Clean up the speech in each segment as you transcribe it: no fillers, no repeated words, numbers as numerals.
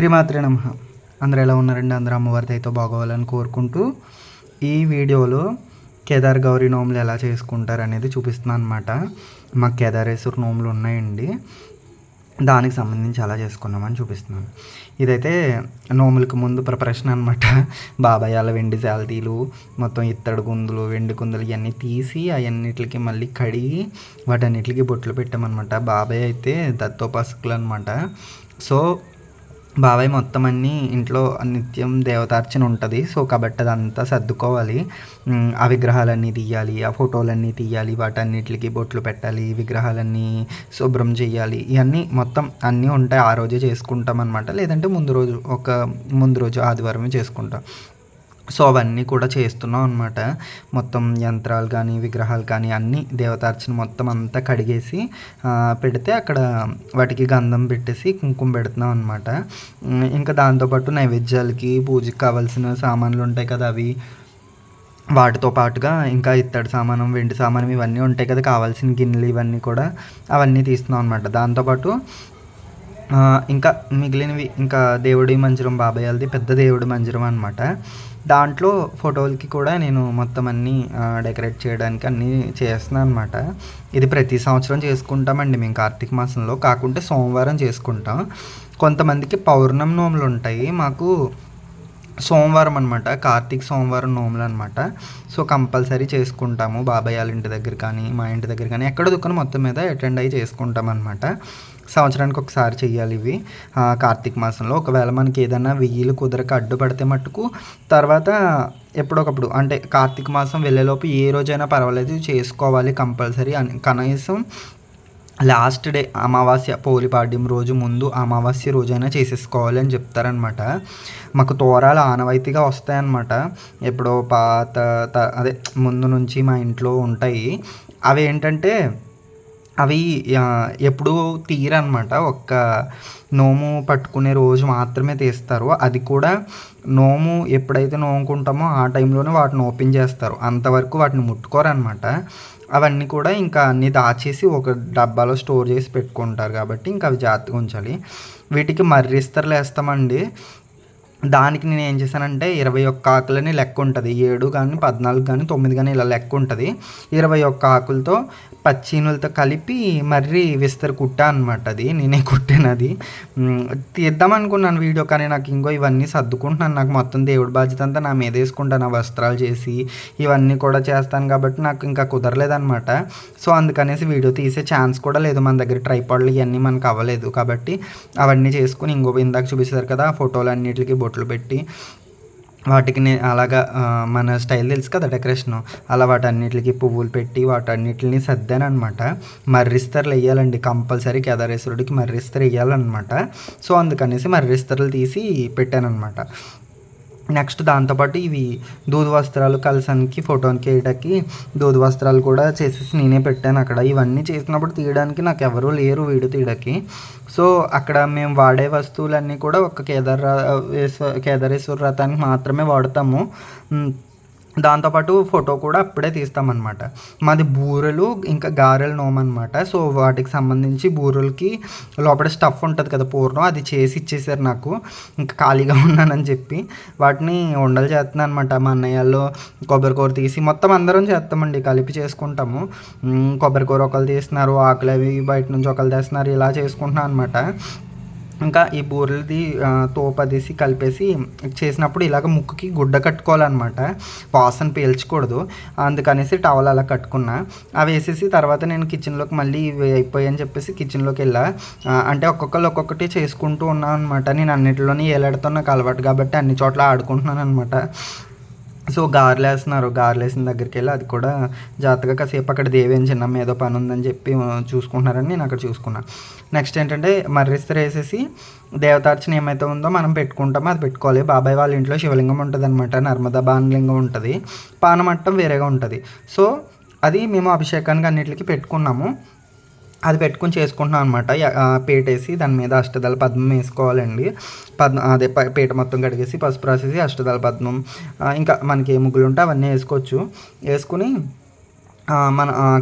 శ్రీమాత్రే నమః. అందరూ ఎలా ఉన్నారండి? అందరూ అమ్మవారి దయతో బాగోవాలని కోరుకుంటూ ఈ వీడియోలో కేదార్ గౌరీ నోములు ఎలా చేసుకుంటారు అనేది చూపిస్తున్నాను అనమాట. మాకు కేదారేశ్వర నోములు ఉన్నాయండి, దానికి సంబంధించి ఎలా చేసుకున్నామని చూపిస్తున్నాను. ఇదైతే నోములకు ముందు ప్రిపరేషన్ అనమాట. బాబాయ్ అలా వెండి జాలతీలు మొత్తం ఇత్తడి గుందులు వెండి గుందులు ఇవన్నీ తీసి అవన్నిటికి మళ్ళీ కడిగి వాటన్నిటికి బొట్లు పెట్టామన్నమాట. బాబాయ్ అయితే దత్తోపాసకులు అనమాట. సో బాబాయ్ మొత్తం అన్నీ ఇంట్లో నిత్యం దేవతార్చన ఉంటుంది. సో కాబట్టి అదంతా సర్దుకోవాలి. ఆ విగ్రహాలన్నీ తీయాలి, ఆ ఫోటోలన్నీ తీయాలి, వాటన్నిటికి బొట్లు పెట్టాలి, విగ్రహాలన్నీ శుభ్రం చేయాలి. ఇవన్నీ మొత్తం అన్నీ ఉంటాయి. ఆ రోజే చేసుకుంటాం అనమాట. లేదంటే ముందు రోజు ఆదివారమే చేసుకుంటాం. సో అవన్నీ కూడా చేస్తున్నాం అనమాట. మొత్తం యంత్రాలు కానీ విగ్రహాలు కానీ అన్నీ దేవతార్చన మొత్తం అంతా కడిగేసి పెడితే అక్కడ వాటికి గంధం పెట్టేసి కుంకుమ పెడుతున్నాం అనమాట. ఇంకా దాంతోపాటు నైవేద్యాలకి పూజకి కావాల్సిన సామాన్లు ఉంటాయి కదా, అవి వాటితో పాటుగా ఇంకా ఇత్తడి సామానం వెండి సామానం ఇవన్నీ ఉంటాయి కదా, కావాల్సిన గిన్నెలు ఇవన్నీ కూడా అవన్నీ తీస్తున్నాం అనమాట. దాంతోపాటు ఇంకా మిగిలినవి ఇంకా దేవుడి మందిరం, బాబాయ్ వాళ్ళది పెద్ద దేవుడి మందిరం అనమాట. దాంట్లో ఫోటోలకి కూడా నేను మొత్తం అన్నీ డెకరేట్ చేయడానికి అన్నీ చేస్తున్నాను అనమాట. ఇది ప్రతి సంవత్సరం చేసుకుంటామండి మేము కార్తీక మాసంలో, కాకుంటే సోమవారం చేసుకుంటాం. కొంతమందికి పౌర్ణమి నోములు ఉంటాయి, మాకు సోమవారం అనమాట, కార్తీక సోమవారం నోములు అనమాట. సో కంపల్సరీ చేసుకుంటాము. బాబాయ్ వాళ్ళ ఇంటి దగ్గర కానీ మా ఇంటి దగ్గర కానీ ఎక్కడ దుకాణం మొత్తం మీద అటెండ్ అయ్యి చేసుకుంటాం అనమాట. సంవత్సరానికి ఒకసారి చెయ్యాలి ఇవి కార్తీక మాసంలో. ఒకవేళ మనకి ఏదైనా వెయ్యిలు కుదరక అడ్డుపడితే మట్టుకు తర్వాత ఎప్పుడొకప్పుడు అంటే కార్తీక మాసం వెళ్ళేలోపు ఏ రోజైనా పర్వాలేదు చేసుకోవాలి కంపల్సరీ. కనీసం లాస్ట్ డే అమావాస్య పోలిపాడ్యం రోజు ముందు అమావాస్య రోజైనా చేసేసుకోవాలి అని చెప్తారనమాట. మాకు తోరాలు ఆనవాయితీగా వస్తాయన్నమాట. ఎప్పుడో అదే ముందు నుంచి మా ఇంట్లో ఉంటాయి. అవి ఏంటంటే అవి ఎప్పుడూ తీరనమాట, ఒక్క నోము పట్టుకునే రోజు మాత్రమే తీస్తారు. అది కూడా నోము ఎప్పుడైతే నోముకుంటామో ఆ టైంలోనే వాటిని ఓపెన్ చేస్తారు, అంతవరకు వాటిని ముట్టుకోరనమాట. అవన్నీ కూడా ఇంకా అన్నీ దాచేసి ఒక డబ్బాలో స్టోర్ చేసి పెట్టుకుంటారు కాబట్టి ఇంకా అవి జాగ్రత్తగా ఉంచాలి. వీటికి మర్రిస్తర్లు వేస్తామండి. దానికి నేను ఏం చేశానంటే 21 ఆకులని లెక్క ఉంటుంది, 7 కానీ 14 కానీ 9 కానీ ఇలా లెక్క ఉంటుంది. 21 ఆకులతో పచ్చీనులతో కలిపి మర్రి విస్తరి కుట్టా అనమాట. అది నేనే కుట్టానది. తీద్దాం అనుకున్నాను వీడియో, కానీ నాకు ఇంకో ఇవన్నీ సర్దుకుంటున్నాను. నాకు మొత్తం దేవుడి బాధ్యత అంతా నా మీద వేసుకుంటాను, ఆ వస్త్రాలు చేసి ఇవన్నీ కూడా చేస్తాను కాబట్టి నాకు ఇంకా కుదరలేదనమాట. సో అందుకనేసి వీడియో తీసే ఛాన్స్ కూడా లేదు, మన దగ్గర ట్రైపాడ్లు ఇవన్నీ మనకు అవ్వలేదు కాబట్టి అవన్నీ చేసుకుని ఇందాక చూపిస్తారు కదా ఫోటోలు అన్నిటికీ బొట్లు పెట్టి వాటికి అలాగా మన స్టైల్ తెలుసు కదా డెకరేషను, అలా వాటన్నిటికి పువ్వులు పెట్టి వాటన్నిటిని సర్దాను అనమాట. మర్రిస్తర్లు వేయాలండి కంపల్సరీ, కేదారేశ్వరుడికి మర్రిస్తరు వేయాలన్నమాట. సో అందుకనేసి మర్రిస్తర్లు తీసి పెట్టాను అనమాట. నెక్స్ట్ దాంతోపాటు ఇవి దూది వస్త్రాలు కలసానికి ఫోటోకి వేయడానికి దూది వస్త్రాలు కూడా చేసేసి నేనే పెట్టాను అక్కడ. ఇవన్నీ చేసినప్పుడు తీయడానికి నాకు ఎవరూ లేరు వీడియో తీయడానికి. సో అక్కడ మేము వాడే వస్తువులన్నీ కూడా ఒక కేదారేశ్వర వ్రతానికి మాత్రమే వాడతాము. దాంతోపాటు ఫోటో కూడా అప్పుడే తీస్తామన్నమాట. మాది బూరెలు ఇంకా గారెలు నోము అనమాట. సో వాటికి సంబంధించి బూరెలకి లోపల స్టఫ్ ఉంటుంది కదా పూర్ణం, అది చేసి ఇచ్చేసారు నాకు. ఇంకా ఖాళీగా ఉన్నానని చెప్పి వాటిని ఉండలు చేస్తున్నాను అనమాట. మా అన్నయ్యలో కొబ్బరికూర తీసి మొత్తం అందరం చేస్తామండి, కలిపి చేసుకుంటాము. కొబ్బరికూర ఒకళ్ళు తీస్తున్నారు, ఆకులు అవి బయట నుంచి ఒకళ్ళు తెస్తున్నారు, ఇలా చేసుకుంటున్నాను అనమాట. ఇంకా ఈ బూరెలది తోపదీసి కలిపేసి చేసినప్పుడు ఇలాగ ముక్కుకి గుడ్డ కట్టుకోవాలన్నమాట, వాసన పీల్చకూడదు. అందుకనేసి టవల్ అలా కట్టుకున్నా. అవి వేసేసి తర్వాత నేను కిచెన్లోకి మళ్ళీ ఇవి అయిపోయాయని చెప్పేసి కిచెన్లోకి వెళ్ళా. అంటే ఒక్కొక్కటి చేసుకుంటూ ఉన్నాను అనమాట. నేను అన్నింటిలోని ఏలాడుతో నాకు అలవాటు కాబట్టి అన్ని చోట్ల ఆడుకుంటున్నాను అనమాట. సో గారెలు వేస్తున్నారు, గారెలు వేసిన దగ్గరికి వెళ్ళి అది కూడా జాగ్రత్తగా కాసేపు అక్కడ దేవేం చిన్నమ్మ ఏదో పని ఉందని చెప్పి చూసుకుంటున్నారని నేను అక్కడ చూసుకున్నాను. నెక్స్ట్ ఏంటంటే మర్రిస్తర వేసేసి దేవతార్చన ఏమైతే ఉందో మనం పెట్టుకుంటామో అది పెట్టుకోవాలి. బాబాయ్ వాళ్ళ ఇంట్లో శివలింగం ఉంటుంది అనమాట, నర్మదా బాణలింగం ఉంటుంది, పానమట్టం వేరేగా ఉంటుంది. సో అది మేము అభిషేకానికి అన్నిటికీ పెట్టుకున్నాము. అది పెట్టుకుని చేసుకుంటున్నాం అనమాట. పీటేసి దాని మీద అష్టదళ పద్మం వేసుకోవాలండి. అదే పీట మొత్తం కడిగేసి పసుపు రాసేసి అష్టదళ పద్మం ఇంకా మనకి ఏ ముగ్గులు ఉంటే అవన్నీ వేసుకోవచ్చు. వేసుకుని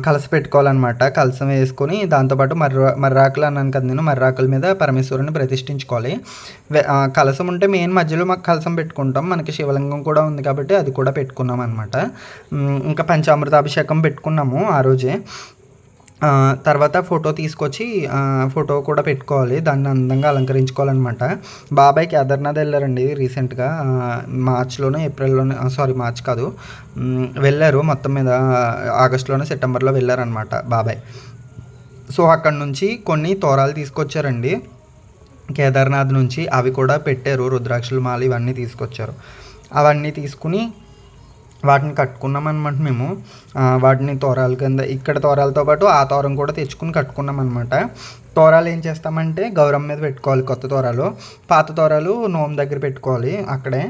కలస పెట్టుకోవాలన్నమాట. కలసం వేసుకొని దాంతోపాటు మర్రాకులు అన్నాను కదా నేను, మర్రాకుల మీద పరమేశ్వరుని ప్రతిష్ఠించుకోవాలి. కలసం ఉంటే మెయిన్ మధ్యలో మాకు కలసం పెట్టుకుంటాం. మనకి శివలింగం కూడా ఉంది కాబట్టి అది కూడా పెట్టుకున్నాం అనమాట. ఇంకా పంచామృతాభిషేకం పెట్టుకున్నాము ఆ రోజే. తర్వాత ఫోటో తీసుకొచ్చి ఫోటో కూడా పెట్టుకోవాలి. దాన్ని అందంగా అలంకరించుకోవాలన్నమాట. బాబాయ్ కేదార్నాథ్ వెళ్ళారండి రీసెంట్గా, మార్చ్లోనే ఏప్రిల్లోనే, సారీ మార్చ్ కాదు, వెళ్ళారు మొత్తం మీద ఆగస్టులోనే సెప్టెంబర్లో వెళ్ళారనమాట బాబాయ్. సో అక్కడ నుంచి కొన్ని తోరాలు తీసుకొచ్చారండి కేదార్నాథ్ నుంచి. అవి కూడా పెట్టారు, రుద్రాక్షల మాల ఇవన్నీ తీసుకొచ్చారు. అవన్నీ తీసుకుని వాటిని కట్టుకున్నాం అనమాట మేము. వాటిని తోరాల కింద, ఇక్కడ తోరాలతో పాటు ఆ తోరం కూడా తెచ్చుకుని కట్టుకున్నాం అనమాట. తోరాలు ఏం చేస్తామంటే గౌరమ్మ మీద పెట్టుకోవాలి కొత్త తోరాలు, పాత తోరాలు నోము దగ్గర పెట్టుకోవాలి అక్కడే.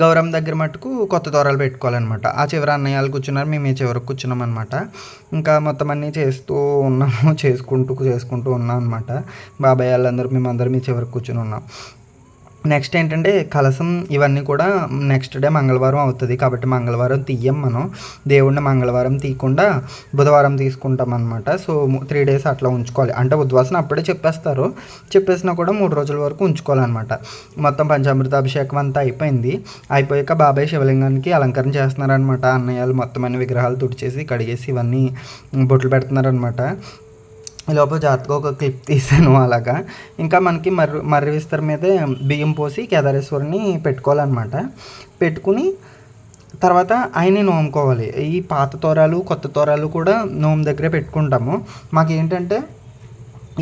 గౌరమ్మ దగ్గర మటుకు కొత్త తోరాలు పెట్టుకోవాలన్నమాట. ఆ చివరి అన్నయ్యలు కూర్చున్నారు, మేము ఈ చివరికి కూర్చున్నాం అనమాట. ఇంకా మొత్తం అన్నీ చేస్తూ ఉన్నాము, చేసుకుంటూ ఉన్నాం అనమాట. బాబాయ్ వాళ్ళందరూ మేమందరం ఈ చివరికి కూర్చుని ఉన్నాం. నెక్స్ట్ ఏంటంటే కలసం ఇవన్నీ కూడా నెక్స్ట్ డే మంగళవారం అవుతుంది కాబట్టి మంగళవారం తీయం మనం. దేవుడిని మంగళవారం తీయకుండా బుధవారం తీసుకుంటాం అనమాట. సో 3 days అట్లా ఉంచుకోవాలి. అంటే ఉద్వాసన అప్పుడే చెప్పేసినా కూడా 3 రోజుల వరకు ఉంచుకోవాలన్నమాట. మొత్తం పంచామృత అభిషేకం అంతా అయిపోయాక బాబాయ్ శివలింగానికి అలంకరణ చేస్తున్నారనమాట. అన్నయ్యలు మొత్తం అన్ని విగ్రహాలు తుడిచేసి కడిగేసి ఇవన్నీ బొట్లు పెడుతున్నారనమాట. లోపల జాగ్రత్తగా ఒక క్లిప్ తీసాను అలాగా. ఇంకా మనకి మర్రి విస్తర మీదే బియ్యం పోసి కేదారేశ్వరుని పెట్టుకోవాలన్నమాట. పెట్టుకుని తర్వాత ఆయన్ని నోముకోవాలి. ఈ పాత తోరాలు కొత్త తోరాలు కూడా నోము దగ్గరే పెట్టుకుంటాము. మాకేంటంటే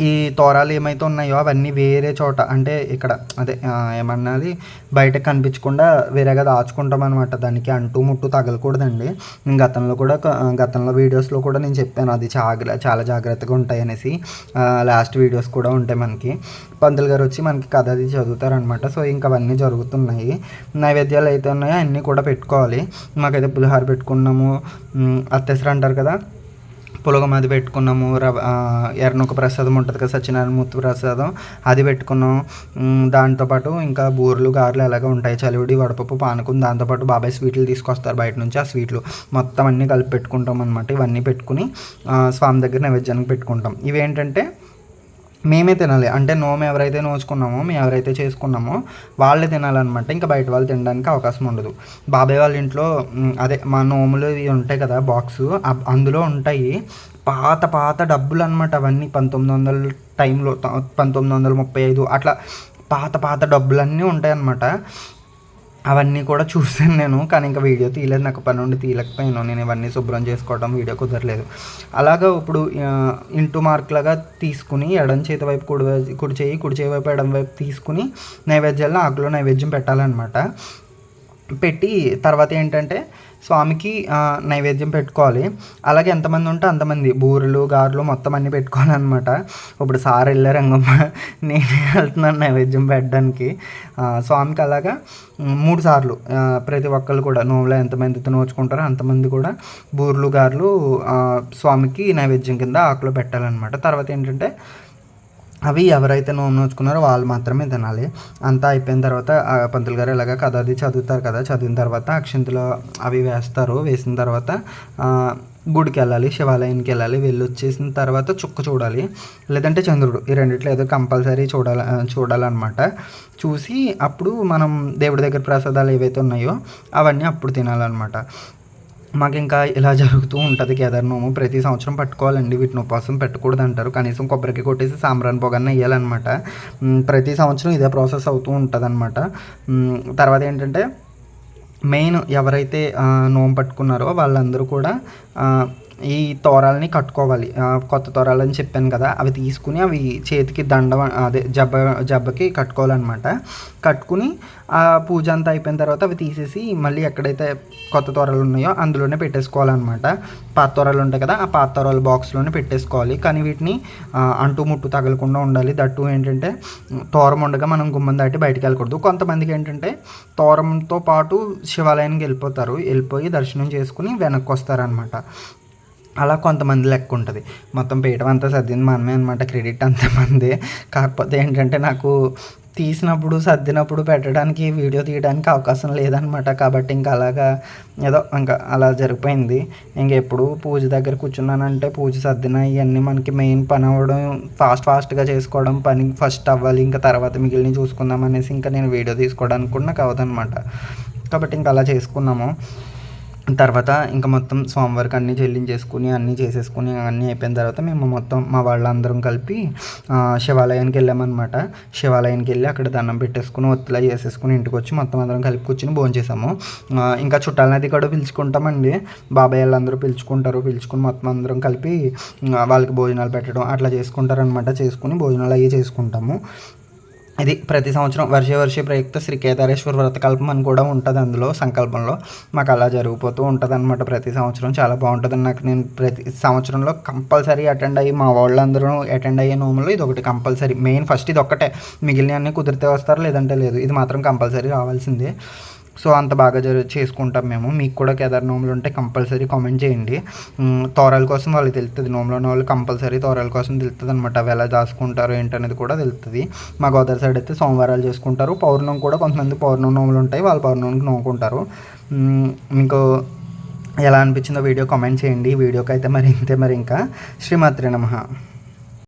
ఈ తోరాలు ఏమైతే ఉన్నాయో అవన్నీ వేరే చోట, అంటే ఇక్కడ అదే ఏమన్నది బయట కనిపించకుండా వేరేగా దాచుకుంటాం అనమాట. దానికి అంటూ ముట్టు తగలకూడదండి. నేను గతంలో వీడియోస్లో కూడా నేను చెప్పాను, అది చాలా జాగ్రత్తగా ఉంటాయి అనేసి. లాస్ట్ వీడియోస్ కూడా ఉంటాయి మనకి. పంతులు గారు వచ్చి మనకి కథ అది చదువుతారనమాట. సో ఇంకా అవన్నీ జరుగుతున్నాయి. నైవేద్యాలు అయితే ఉన్నాయో అన్నీ కూడా పెట్టుకోవాలి. మాకైతే పులిహార పెట్టుకున్నాము, అత్తెసరు అంటారు కదా, పులగమది పెట్టుకున్నాము. ఎర్రనొక ప్రసాదం ఉంటుంది కదా, సత్యనారాయణ మూర్తి ప్రసాదం, అది పెట్టుకున్నాం. దాంతోపాటు ఇంకా బూరెలు గారెలు ఎలాగ ఉంటాయి, చలివిడి వడపప్పు పానకం, దాంతోపాటు బాబాయ్ స్వీట్లు తీసుకొస్తారు బయట నుంచి. ఆ స్వీట్లు మొత్తం అన్నీ కలిపి పెట్టుకుంటాం అనమాట. ఇవన్నీ పెట్టుకుని స్వామి దగ్గర నైవేద్యానికి పెట్టుకుంటాం. ఇవేంటంటే మేమే తినాలి, అంటే నోము ఎవరైతే నోచుకున్నామో, మేము ఎవరైతే చేసుకున్నామో వాళ్ళే తినాలన్నమాట. ఇంకా బయట వాళ్ళు తినడానికి అవకాశం ఉండదు. బాబాయ్ వాళ్ళ ఇంట్లో అదే మా నోములు ఇవి ఉంటాయి కదా బాక్సు, అందులో ఉంటాయి పాత డబ్బులు అనమాట. అవన్నీ 1900 టైంలో, 1935 అట్లా పాత డబ్బులన్నీ ఉంటాయన్నమాట. అవన్నీ కూడా చూసాను నేను, కానీ ఇంకా వీడియో తీయలేదు, నాకు పని నుండి తీయలేకపోయాను. నేను ఇవన్నీ శుభ్రం చేసుకోవడం వీడియో కుదరలేదు. అలాగా ఇప్పుడు ఇంటూ మార్క్ లాగా తీసుకుని ఎడం చేతి వైపు కుడి చేయి వైపు ఎడం వైపు తీసుకుని నైవేద్యాలను ఆకులో నైవేద్యం పెట్టాలన్నమాట. పెట్టి తర్వాత ఏంటంటే స్వామికి నైవేద్యం పెట్టుకోవాలి. అలాగే ఎంతమంది ఉంటే అంతమంది బూరెలు గారెలు మొత్తం అన్నీ పెట్టుకోవాలన్నమాట. ఇప్పుడు సార్ వెళ్ళారంగమ్మ, నేనే వెళ్తున్నాను నైవేద్యం పెట్టడానికి స్వామికి. అలాగా 3 సార్లు ప్రతి ఒక్కళ్ళు కూడా నోములో ఎంతమంది నోచుకుంటారో అంతమంది కూడా బూరెలు గారెలు స్వామికి నైవేద్యం కింద ఆకులో పెట్టాలన్నమాట. తర్వాత ఏంటంటే అవి ఎవరైతే నోము నోచుకున్నారో వాళ్ళు మాత్రమే తినాలి. అంతా అయిపోయిన తర్వాత పంతులు గారు ఇలాగ కథ అది చదువుతారు కదా, చదివిన తర్వాత అక్షింతలు అవి వేస్తారు. వేసిన తర్వాత గుడికి వెళ్ళాలి, శివాలయానికి వెళ్ళాలి. వెళ్ళి వచ్చేసిన తర్వాత చుక్క చూడాలి, లేదంటే చంద్రుడు, ఈ రెండిట్లో ఏదో కంపల్సరీ చూడాలన్నమాట. చూసి అప్పుడు మనం దేవుడి దగ్గర ప్రసాదాలు ఏవైతే ఉన్నాయో అవన్నీ అప్పుడు తినాలన్నమాట. మాకు ఇంకా ఇలా జరుగుతూ ఉంటుంది కేదార్ నోము. ప్రతి సంవత్సరం పట్టుకోవాలండి, వీటిని ఉపవాసం పెట్టకూడదు అంటారు. కనీసం కొబ్బరికి కొట్టేసి సాంబ్రాన్ పొగన్న వేయాలన్నమాట. ప్రతి సంవత్సరం ఇదే ప్రాసెస్ అవుతూ ఉంటుంది అనమాట. తర్వాత ఏంటంటే మెయిన్ ఎవరైతే నోము పట్టుకున్నారో వాళ్ళందరూ కూడా ఈ తోరాలని కట్టుకోవాలి. కొత్త తోరాలు అని చెప్పాను కదా, అవి తీసుకుని అవి చేతికి దండం అదే జబ్బకి కట్టుకోవాలన్నమాట. కట్టుకుని ఆ పూజ అంతా అయిపోయిన తర్వాత అవి తీసేసి మళ్ళీ ఎక్కడైతే కొత్త తోరాలు ఉన్నాయో అందులోనే పెట్టేసుకోవాలన్నమాట. పాత తోరాలు ఉంటాయి కదా, ఆ పాత తోరాల బాక్స్లోనే పెట్టేసుకోవాలి. కానీ వీటిని అంటూ ముట్టు తగలకుండా ఉండాలి. దట్టు ఏంటంటే తోరం ఉండగా మనం గుమ్మం దాటి బయటికి వెళ్ళకూడదు. కొంతమందికి ఏంటంటే తోరంతో పాటు శివాలయానికి వెళ్ళిపోయి దర్శనం చేసుకుని వెనక్కి వస్తారనమాట. అలా కొంతమంది లెక్క ఉంటుంది. మొత్తం పీఠం అంతా సర్దింది మనమే అనమాట, క్రెడిట్ అంతమంది. కాకపోతే ఏంటంటే నాకు తీసినప్పుడు సర్దినప్పుడు పెట్టడానికి వీడియో తీయడానికి అవకాశం లేదనమాట. కాబట్టి ఇంకా అలాగా ఏదో ఇంకా అలా జరిగిపోయింది. ఇంకెప్పుడు పూజ దగ్గర కూర్చున్నానంటే పూజ సర్దిన ఇవన్నీ మనకి మెయిన్ పని అవ్వడం, ఫాస్ట్గా చేసుకోవడం, పని ఫస్ట్ అవ్వాలి, ఇంకా తర్వాత మిగిలిన చూసుకుందాం అనేసి ఇంకా నేను వీడియో తీసుకోవడానికి కూడా నాకు అవ్వదనమాట. కాబట్టి ఇంకా అలా చేసుకున్నాము. తర్వాత ఇంకా మొత్తం స్వామివారికి అన్నీ చెల్లించేసుకుని అన్నీ చేసేసుకుని అన్నీ అయిపోయిన తర్వాత మేము మొత్తం మా వాళ్ళందరం కలిపి శివాలయానికి వెళ్ళామన్నమాట. శివాలయానికి వెళ్ళి అక్కడ దండం పెట్టేసుకుని ఒత్తిలా చేసేసుకుని ఇంటికి వచ్చి మొత్తం అందరం కలిపి కూర్చుని భోంచేసాము. ఇంకా చుట్టాలనది కూడా పిలుచుకుంటామండి. బాబాయ్ వాళ్ళందరూ పిలుచుకుని మొత్తం అందరం కలిపి వాళ్ళకి భోజనాలు పెట్టడం అట్లా చేసుకుంటారనమాట. చేసుకుని భోజనాలు అవి చేసుకుంటాము. ఇది ప్రతి సంవత్సరం వర్షే ప్రయుక్త శ్రీ కేదారేశ్వర వ్రతకల్పం అని కూడా ఉంటుంది అందులో సంకల్పంలో. మాకు అలా జరిగిపోతూ ఉంటుంది అనమాట ప్రతి సంవత్సరం. చాలా బాగుంటుంది. నాకు నేను ప్రతి సంవత్సరంలో కంపల్సరీ అటెండ్ అయ్యి మా వాళ్ళందరూ అటెండ్ అయ్యే నోములో ఇది ఒకటి కంపల్సరీ. మెయిన్ ఫస్ట్ ఇది ఒక్కటే, మిగిలినవన్నీ కుదిరితే వస్తారు లేదంటే లేదు. ఇది మాత్రం కంపల్సరీ రావాల్సిందే. సో అంత బాగా చేసుకుంటాం మేము. మీకు కూడా కేదార్ నోములు ఉంటే కంపల్సరీ కామెంట్ చేయండి. తోరాల కోసం వాళ్ళకి తెలుస్తుంది, నోములో ఉన్న వాళ్ళు కంపల్సరీ తోరాల కోసం తెలుస్తుంది అనమాట. అవి ఎలా దాచుకుంటారు ఏంటనేది కూడా తెలుస్తుంది. మా గోదావరి సైడ్ అయితే సోమవారాలు చేసుకుంటారు. పౌర్ణం కూడా కొంతమంది పౌర్ణం నోములు ఉంటాయి, వాళ్ళు పౌర్ణమికి నోముకుంటారు. మీకు ఎలా అనిపించిందో వీడియో కామెంట్ చేయండి. వీడియోకి అయితే మరి ఇంతే. మరి ఇంకా శ్రీమాత్రే నమః.